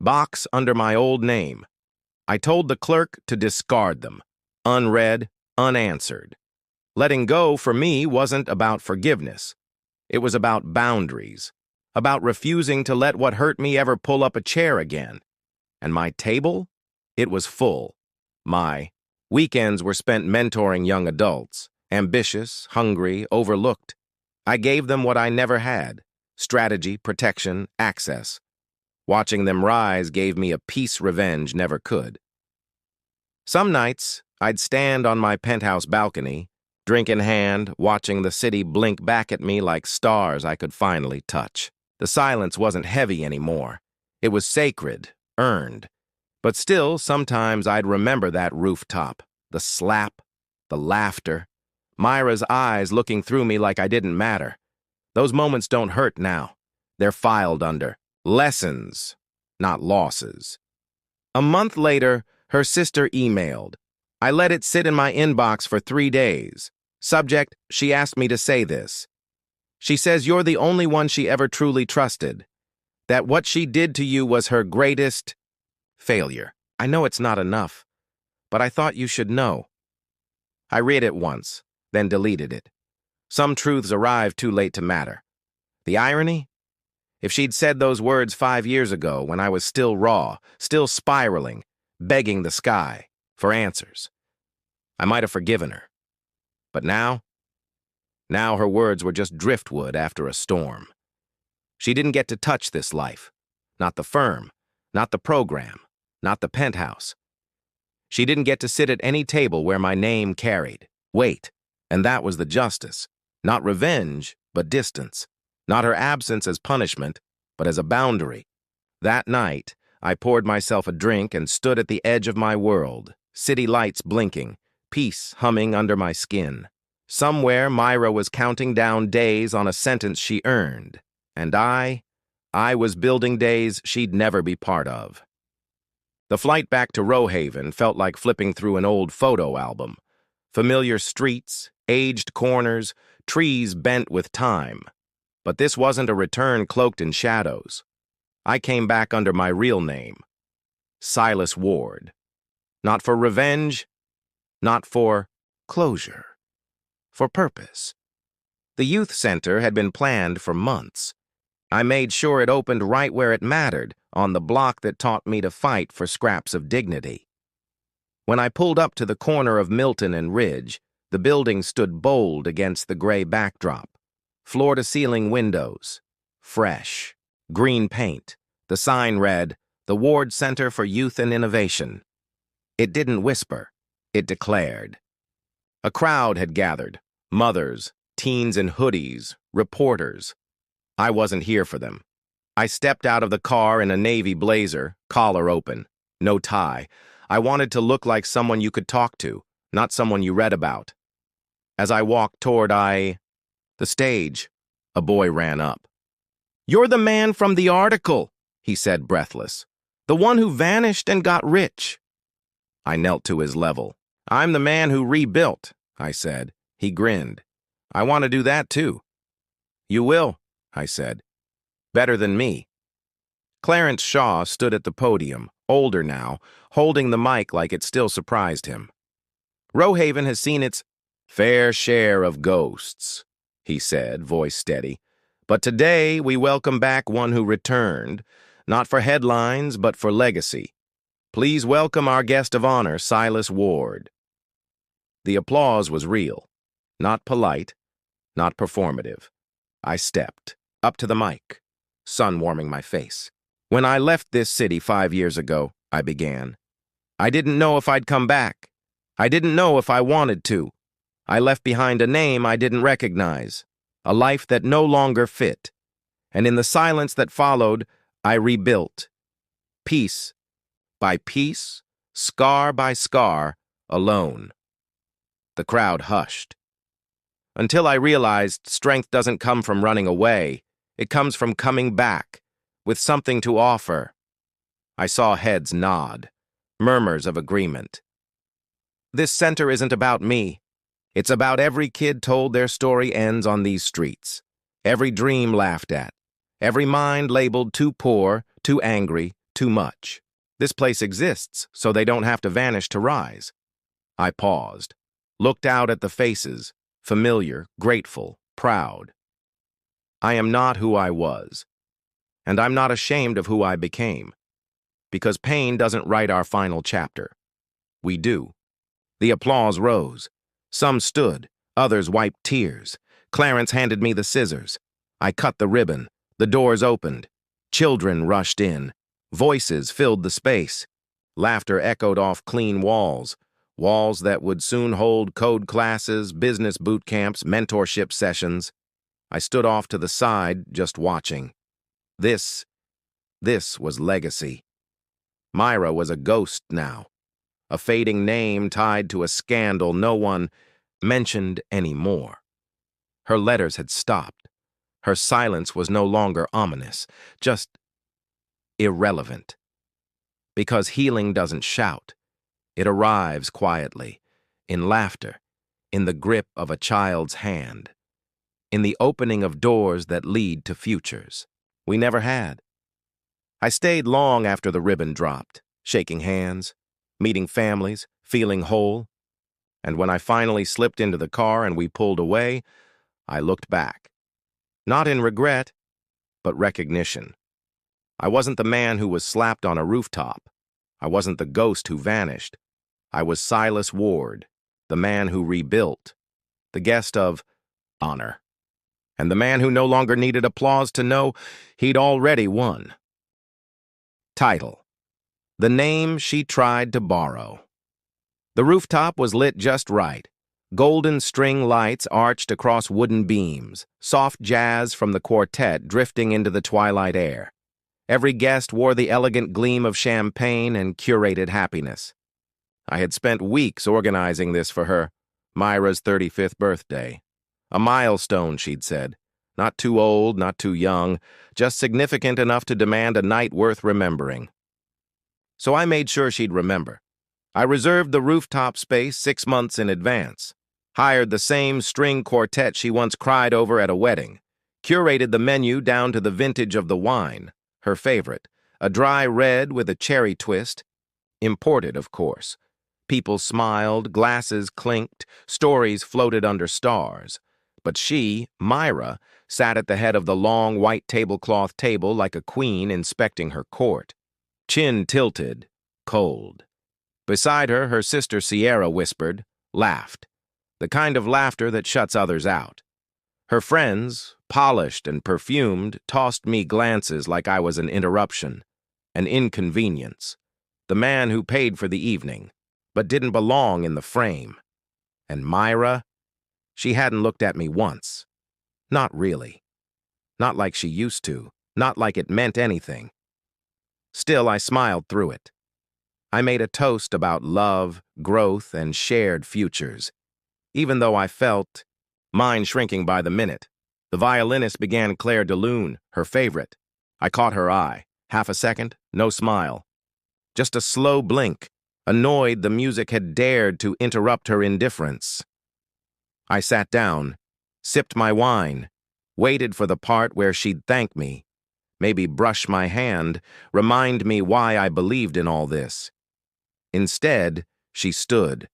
box under my old name. I told the clerk to discard them, unread, unanswered. Letting go for me wasn't about forgiveness. It was about boundaries, about refusing to let what hurt me ever pull up a chair again. And my table? It was full. My weekends were spent mentoring young adults, ambitious, hungry, overlooked. I gave them what I never had: strategy, protection, access. Watching them rise gave me a peace revenge never could. Some nights, I'd stand on my penthouse balcony, drink in hand, watching the city blink back at me like stars I could finally touch. The silence wasn't heavy anymore. It was sacred, earned. But still, sometimes I'd remember that rooftop, the slap, the laughter, Myra's eyes looking through me like I didn't matter. Those moments don't hurt now. They're filed under lessons, not losses. A month later, her sister emailed. I let it sit in my inbox for 3 days. Subject, she asked me to say this. She says you're the only one she ever truly trusted. That what she did to you was her greatest failure. I know it's not enough, but I thought you should know. I read it once, then deleted it. Some truths arrive too late to matter. The irony? If she'd said those words 5 years ago when I was still raw, still spiraling, begging the sky for answers, I might have forgiven her. But now her words were just driftwood after a storm. She didn't get to touch this life. Not the firm, not the program, not the penthouse. She didn't get to sit at any table where my name carried weight, and that was the justice. Not revenge, but distance. Not her absence as punishment, but as a boundary. That night, I poured myself a drink and stood at the edge of my world, city lights blinking, peace humming under my skin. Somewhere, Myra was counting down days on a sentence she earned, and I was building days she'd never be part of. The flight back to Rowhaven felt like flipping through an old photo album. Familiar streets, aged corners, trees bent with time. But this wasn't a return cloaked in shadows. I came back under my real name, Silas Ward. Not for revenge, not for closure. For purpose. The youth center had been planned for months. I made sure it opened right where it mattered, on the block that taught me to fight for scraps of dignity. When I pulled up to the corner of Milton and Ridge, the building stood bold against the gray backdrop. Floor-to-ceiling windows, fresh, green paint. The sign read, "The Ward Center for Youth and Innovation." It didn't whisper, it declared. A crowd had gathered, mothers, teens in hoodies, reporters. I wasn't here for them. I stepped out of the car in a navy blazer, collar open, no tie. I wanted to look like someone you could talk to, not someone you read about. As I walked toward the stage, a boy ran up. "You're the man from the article," he said, breathless. "The one who vanished and got rich." I knelt to his level. "I'm the man who rebuilt," I said. He grinned. "I want to do that too." "You will," I said. "Better than me." Clarence Shaw stood at the podium, older now, holding the mic like it still surprised him. "Rowhaven has seen its fair share of ghosts," he said, voice steady. "But today we welcome back one who returned, not for headlines, but for legacy. Please welcome our guest of honor, Silas Ward." The applause was real, not polite, not performative. I stepped, up to the mic, sun warming my face. "When I left this city 5 years ago," I began, "I didn't know if I'd come back. I didn't know if I wanted to. I left behind a name I didn't recognize, a life that no longer fit. And in the silence that followed, I rebuilt. Piece by piece, scar by scar, alone." The crowd hushed. Until I realized strength doesn't come from running away. It comes from coming back, with something to offer. I saw heads nod, murmurs of agreement. This center isn't about me. It's about every kid told their story ends on these streets. Every dream laughed at. Every mind labeled too poor, too angry, Too much. This place exists, so they don't have to vanish to rise. I paused, looked out at the faces, familiar, grateful, proud. I am not who I was, and I'm not ashamed of who I became, because pain doesn't write our final chapter. We do. The applause rose. Some stood, others wiped tears. Clarence handed me the scissors. I cut the ribbon. The doors opened. Children rushed in. Voices filled the space. Laughter echoed off clean walls, walls that would soon hold code classes, business boot camps, mentorship sessions. I stood off to the side, just watching. This was legacy. Myra was a ghost now, a fading name tied to a scandal no one mentioned anymore. Her letters had stopped. Her silence was no longer ominous, just irrelevant. Because healing doesn't shout. It arrives quietly, in laughter, in the grip of a child's hand, in the opening of doors that lead to futures we never had. I stayed long after the ribbon dropped, shaking hands, meeting families, feeling whole. And when I finally slipped into the car and we pulled away, I looked back. Not in regret, but recognition. I wasn't the man who was slapped on a rooftop. I wasn't the ghost who vanished. I was Silas Ward, the man who rebuilt, the guest of honor, and the man who no longer needed applause to know he'd already won. Title: The Name She Tried to Borrow. The rooftop was lit just right. Golden string lights arched across wooden beams, soft jazz from the quartet drifting into the twilight air. Every guest wore the elegant gleam of champagne and curated happiness. I had spent weeks organizing this for her, Myra's 35th birthday. A milestone, she'd said. Not too old, not too young, just significant enough to demand a night worth remembering. So I made sure she'd remember. I reserved the rooftop space 6 months in advance, hired the same string quartet she once cried over at a wedding, curated the menu down to the vintage of the wine, her favorite, a dry red with a cherry twist, imported, of course. People smiled, glasses clinked, stories floated under stars. But she, Myra, sat at the head of the long white tablecloth table like a queen inspecting her court. Chin tilted, cold. Beside her, her sister Sierra whispered, laughed. The kind of laughter that shuts others out. Her friends, polished and perfumed, tossed me glances like I was an interruption, an inconvenience. The man who paid for the evening, but didn't belong in the frame. And Myra? She hadn't looked at me once. Not really. Not like she used to. Not like it meant anything. Still, I smiled through it. I made a toast about love, growth, and shared futures, even though I felt mine shrinking by the minute. The violinist began Claire de Lune, her favorite. I caught her eye. Half a second, no smile. Just a slow blink, annoyed the music had dared to interrupt her indifference. I sat down, sipped my wine, waited for the part where she'd thank me, maybe brush my hand, remind me why I believed in all this. Instead, she stood,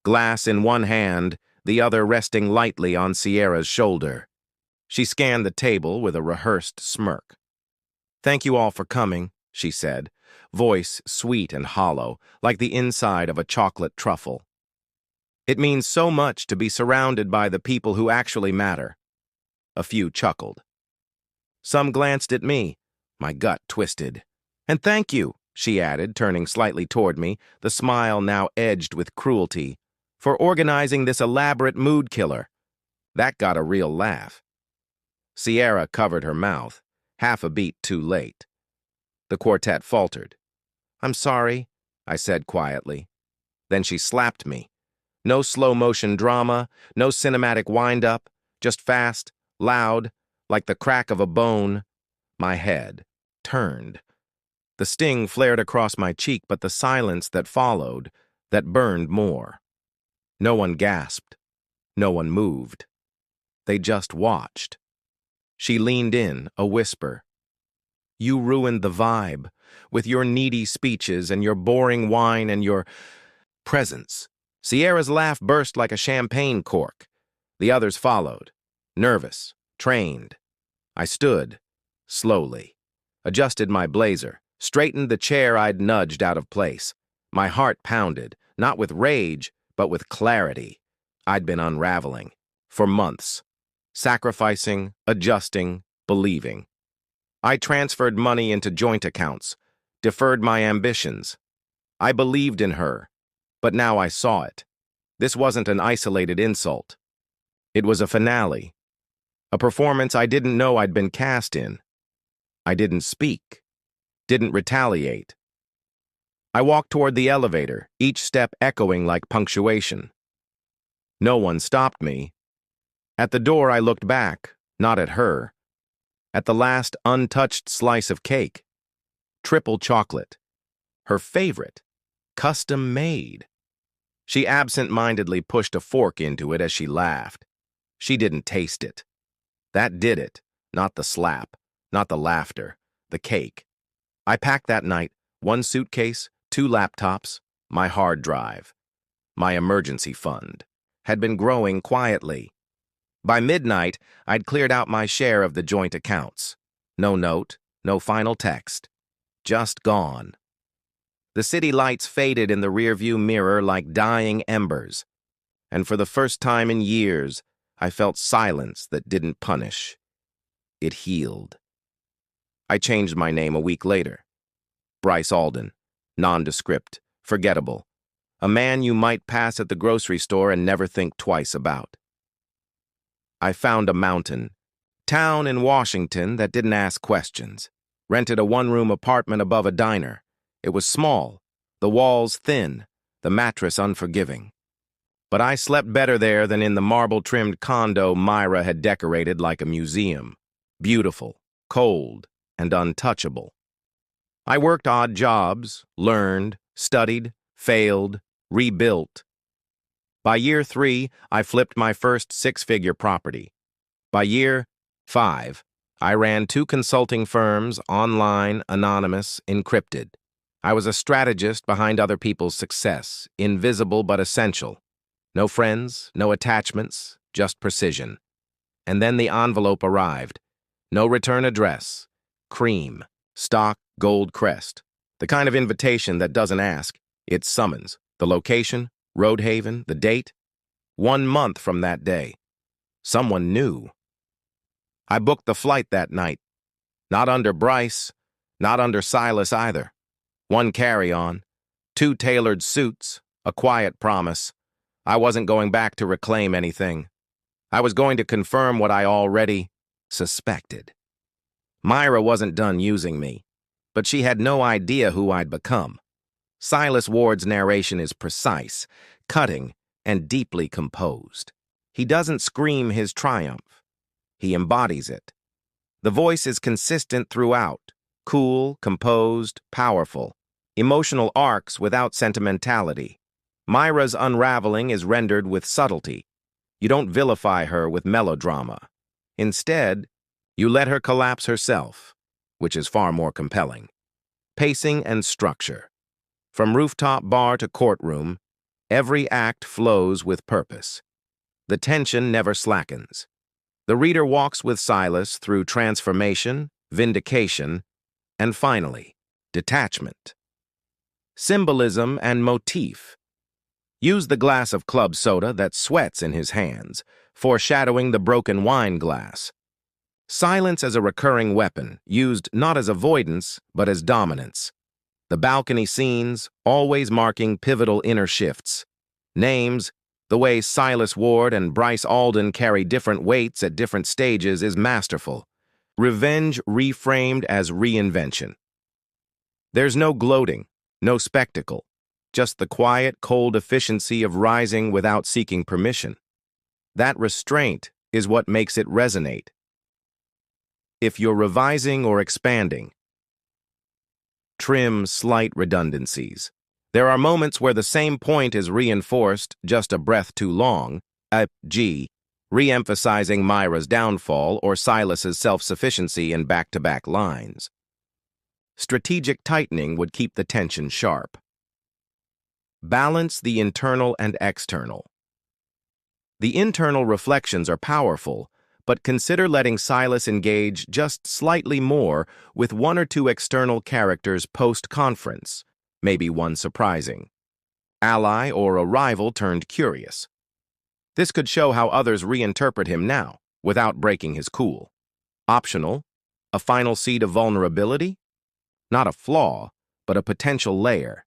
glass in one hand, the other resting lightly on Sierra's shoulder. She scanned the table with a rehearsed smirk. "Thank you all for coming," she said, voice sweet and hollow, like the inside of a chocolate truffle. "It means so much to be surrounded by the people who actually matter." A few chuckled. Some glanced at me. My gut twisted. "And thank you," she added, turning slightly toward me, the smile now edged with cruelty, "for organizing this elaborate mood killer." That got a real laugh. Sierra covered her mouth, half a beat too late. The quartet faltered. "I'm sorry," I said quietly. Then she slapped me. No slow-motion drama, no cinematic wind-up, just fast, loud, like the crack of a bone. My head turned. The sting flared across my cheek, but the silence that followed, that burned more. No one gasped. No one moved. They just watched. She leaned in, a whisper. "You ruined the vibe. with your needy speeches and your boring wine and your presence. Sierra's laugh burst like a champagne cork. The others followed, nervous, trained. I stood, slowly, adjusted my blazer, straightened the chair I'd nudged out of place. My heart pounded, not with rage, but with clarity. I'd been unraveling, for months, sacrificing, adjusting, believing. I transferred money into joint accounts, deferred my ambitions. I believed in her, but now I saw it. This wasn't an isolated insult. It was a finale, a performance I didn't know I'd been cast in. I didn't speak, didn't retaliate. I walked toward the elevator, each step echoing like punctuation. No one stopped me. At the door, I looked back, not at her, at the last untouched slice of cake. Triple chocolate. Her favorite. Custom made. She absent-mindedly pushed a fork into it as she laughed. She didn't taste it. That did it, not the slap, not the laughter, the cake. I packed that night, 1 suitcase, 2 laptops, my hard drive. My emergency fund had been growing quietly. By midnight, I'd cleared out my share of the joint accounts. No note, no final text. Just gone. The city lights faded in the rearview mirror like dying embers, and for the first time in years, I felt silence that didn't punish. It healed. I changed my name a week later. Bryce Alden, nondescript, forgettable, a man you might pass at the grocery store and never think twice about. I found a mountain town in Washington that didn't ask questions. Rented a 1-room apartment above a diner. It was small, the walls thin, the mattress unforgiving. But I slept better there than in the marble-trimmed condo Myra had decorated like a museum. Beautiful, cold, and untouchable. I worked odd jobs, learned, studied, failed, rebuilt. By year 3, I flipped my first 6-figure property. By year 5, I ran 2 consulting firms, online, anonymous, encrypted. I was a strategist behind other people's success, invisible but essential. No friends, no attachments, just precision. And then the envelope arrived. No return address. Cream. Stock gold crest. The kind of invitation that doesn't ask, it summons. The location, Road Haven, the date. 1 month from that day. Someone knew. I booked the flight that night. Not under Bryce, not under Silas either. 1 carry-on, 2 tailored suits, a quiet promise. I wasn't going back to reclaim anything. I was going to confirm what I already suspected. Myra wasn't done using me, but she had no idea who I'd become. Silas Ward's narration is precise, cutting, and deeply composed. He doesn't scream his triumph. He embodies it. The voice is consistent throughout, cool, composed, powerful. Emotional arcs without sentimentality. Myra's unraveling is rendered with subtlety. You don't vilify her with melodrama. Instead, you let her collapse herself, which is far more compelling. Pacing and structure. From rooftop bar to courtroom, every act flows with purpose. The tension never slackens. The reader walks with Silas through transformation, vindication, and finally, detachment. Symbolism and motif. Use the glass of club soda that sweats in his hands, foreshadowing the broken wine glass. Silence as a recurring weapon, used not as avoidance, but as dominance. The balcony scenes, always marking pivotal inner shifts. Names, the way Silas Ward and Bryce Alden carry different weights at different stages is masterful. Revenge reframed as reinvention. There's no gloating, no spectacle, just the quiet, cold efficiency of rising without seeking permission. That restraint is what makes it resonate. If you're revising or expanding, trim slight redundancies. There are moments where the same point is reinforced just a breath too long, g, re-emphasizing Myra's downfall or Silas's self-sufficiency in back-to-back lines. Strategic tightening would keep the tension sharp. Balance the internal and external. The internal reflections are powerful, but consider letting Silas engage just slightly more with one or two external characters post-conference, maybe one surprising. Ally or a rival turned curious. This could show how others reinterpret him now, without breaking his cool. Optional, a final seed of vulnerability? Not a flaw, but a potential layer.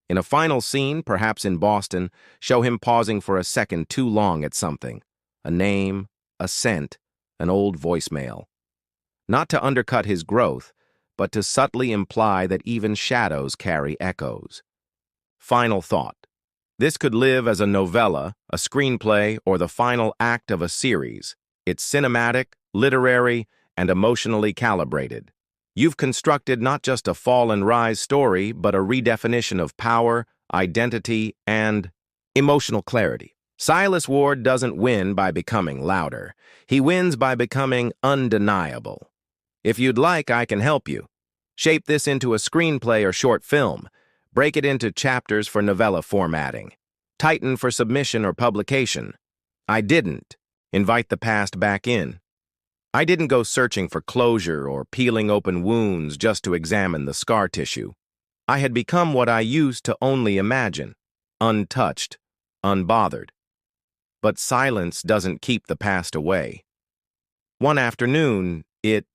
In a final scene, perhaps in Boston, show him pausing for a second too long at something. A name, a scent, an old voicemail. Not to undercut his growth, but to subtly imply that even shadows carry echoes. Final thought. This could live as a novella, a screenplay, or the final act of a series. It's cinematic, literary, and emotionally calibrated. You've constructed not just a fall and rise story, but a redefinition of power, identity, and emotional clarity. Silas Ward doesn't win by becoming louder. He wins by becoming undeniable. If you'd like, I can help you. Shape this into a screenplay or short film. Break it into chapters for novella formatting. Tighten for submission or publication. I didn't invite the past back in. I didn't go searching for closure or peeling open wounds just to examine the scar tissue. I had become what I used to only imagine, untouched, unbothered. But silence doesn't keep the past away. One afternoon, it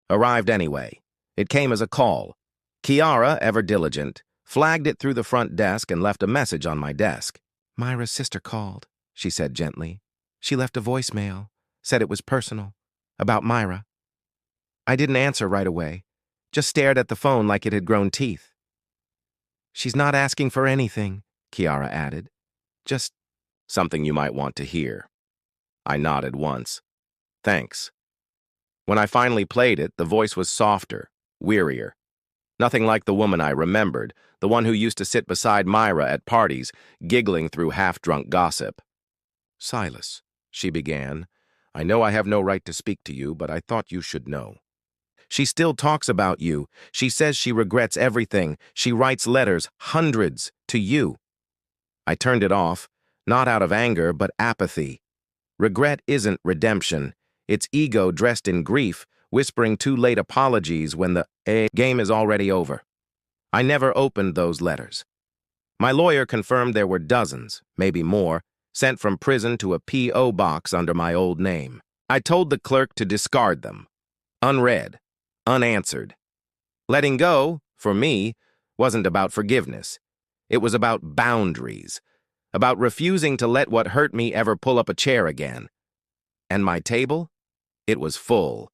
arrived anyway. It came as a call. Kiara, ever diligent, flagged it through the front desk and left a message on my desk. "Myra's sister called," she said gently. "She left a voicemail, said it was personal, about Myra." I didn't answer right away, just stared at the phone like it had grown teeth. "She's not asking for anything," Kiara added. "Just something you might want to hear." I nodded once. "Thanks." When I finally played it, the voice was softer, wearier. Nothing like the woman I remembered, the one who used to sit beside Myra at parties, giggling through half-drunk gossip. "Silas," she began, "I know I have no right to speak to you, but I thought you should know. She still talks about you. She says she regrets everything. She writes letters, hundreds, to you." I turned it off, not out of anger, but apathy. Regret isn't redemption. It's ego dressed in grief, whispering too late apologies when the game is already over. I never opened those letters. My lawyer confirmed there were dozens, maybe more, sent from prison to a P.O. box under my old name. I told the clerk to discard them. Unread, unanswered. Letting go, for me, wasn't about forgiveness. It was about boundaries, about refusing to let what hurt me ever pull up a chair again. And my table? It was full.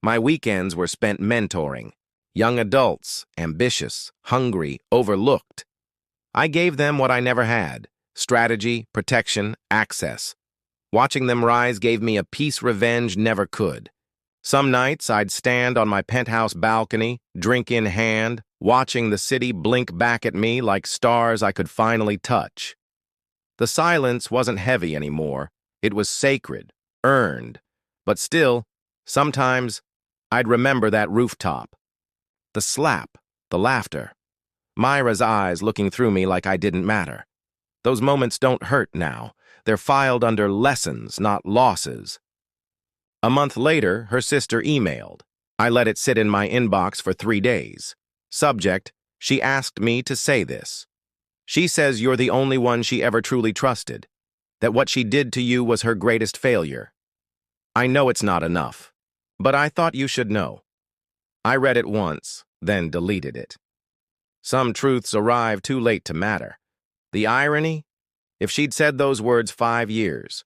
My weekends were spent mentoring. Young adults, ambitious, hungry, overlooked. I gave them what I never had: strategy, protection, access. Watching them rise gave me a peace revenge never could. Some nights I'd stand on my penthouse balcony, drink in hand, watching the city blink back at me like stars I could finally touch. The silence wasn't heavy anymore. It was sacred, earned. But still, sometimes, I'd remember that rooftop. The slap, the laughter. Myra's eyes looking through me like I didn't matter. Those moments don't hurt now. They're filed under lessons, not losses. A month later, her sister emailed. I let it sit in my inbox for 3 days. Subject, she asked me to say this. She says you're the only one she ever truly trusted, that what she did to you was her greatest failure. I know it's not enough, but I thought you should know. I read it once, then deleted it. Some truths arrive too late to matter. The irony? If she'd said those words 5 years,